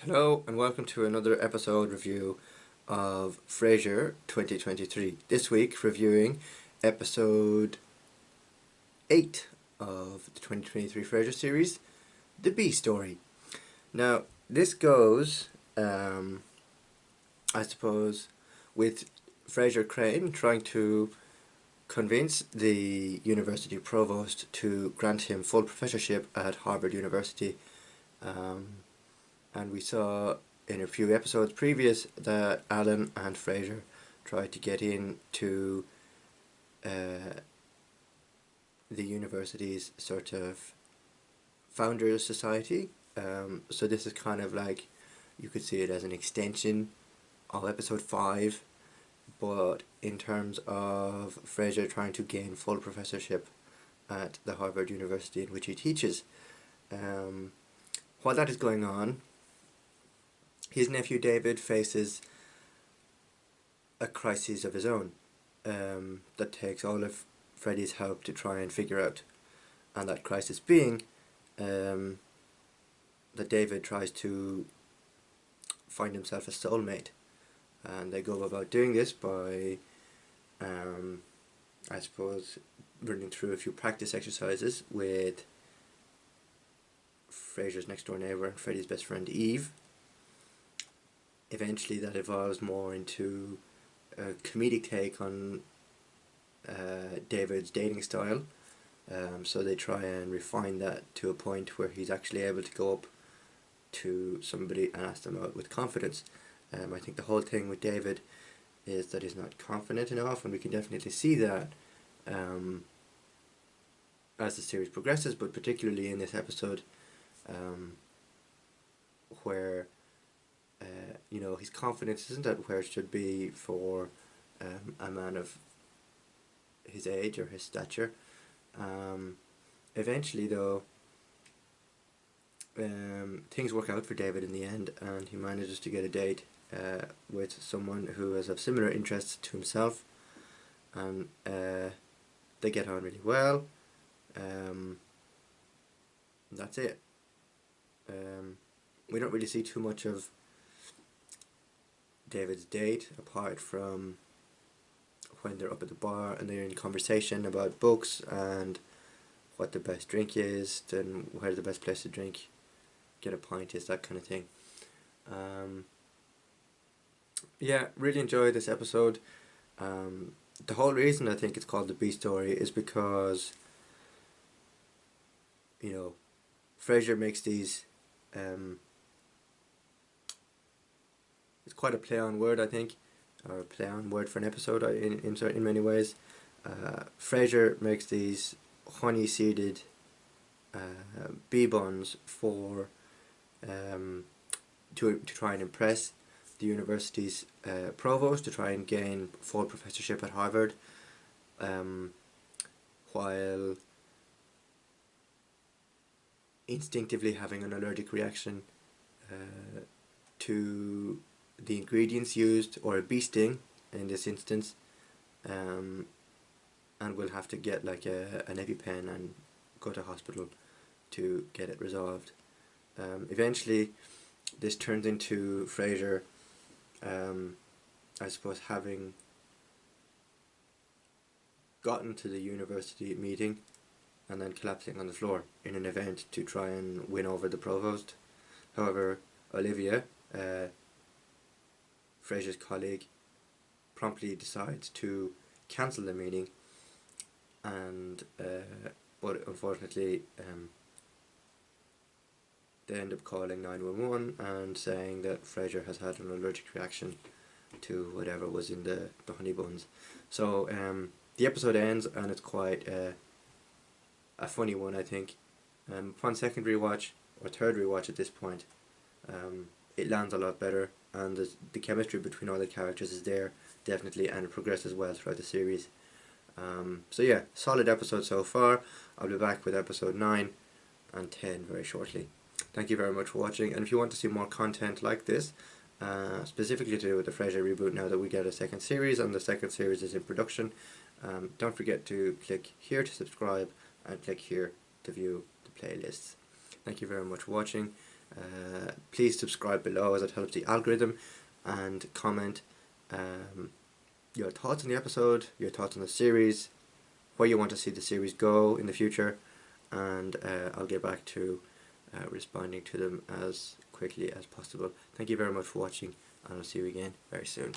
Hello and welcome to another episode review of Frasier 2023. This week reviewing episode 8 of the 2023 Frasier series, The B Story. Now this goes, I suppose, with Frasier Crane trying to convince the university provost to grant him full professorship at Harvard University. And we saw in a few episodes previous that Alan and Frasier tried to get into the university's sort of founders society. So this is kind of like, you could see it as an extension of episode 5, but in terms of Frasier trying to gain full professorship at the Harvard University in which he teaches. While that is going on, his nephew David faces a crisis of his own that takes all of Freddy's help to try and figure out. And that crisis being that David tries to find himself a soulmate. And they go about doing this by, I suppose, running through a few practice exercises with Frasier's next door neighbour and Freddy's best friend Eve. Eventually that evolves more into a comedic take on David's dating style. So they try and refine that to a point where he's actually able to go up to somebody and ask them out with confidence. I think the whole thing with David is that he's not confident enough, and we can definitely see that as the series progresses, but particularly in this episode where his confidence isn't at where it should be for a man of his age or his stature. Eventually though, things work out for David in the end, and he manages to get a date with someone who is of similar interests to himself, and they get on really well. That's it. We don't really see too much of David's date apart from when they're up at the bar and they're in conversation about books and what the best drink is, then where's the best place to drink, get a pint is, that kind of thing. Yeah, really enjoyed this episode. The whole reason I think it's called The B Story is because Frasier makes these it's quite a play on word, I think, or a play on word for an episode in many ways. Frasier makes these honey seeded bee buns for to try and impress the university's provost, to try and gain full professorship at Harvard, while instinctively having an allergic reaction to the ingredients used, or a bee sting in this instance, and will have to get like an EpiPen and go to hospital to get it resolved. Eventually this turns into Frasier, I suppose, having gotten to the university meeting and then collapsing on the floor in an event to try and win over the provost. However, Olivia, Frasier's colleague, promptly decides to cancel the meeting, and but unfortunately they end up calling 911 and saying that Frasier has had an allergic reaction to whatever was in the honey buns. So the episode ends, and it's quite a funny one, I think. Upon second rewatch, or third rewatch at this point, it lands a lot better, and the chemistry between all the characters is there, definitely, and it progresses well throughout the series. So yeah, solid episode so far. I'll be back with episode 9 and 10 very shortly. Thank you very much for watching, and if you want to see more content like this, specifically to do with the Frasier reboot, now that we get a second series and the second series is in production, don't forget to click here to subscribe and click here to view the playlists. Thank you very much for watching, Please subscribe below as it helps the algorithm, and comment your thoughts on the episode, your thoughts on the series, where you want to see the series go in the future, and I'll get back to responding to them as quickly as possible. Thank you very much for watching, and I'll see you again very soon.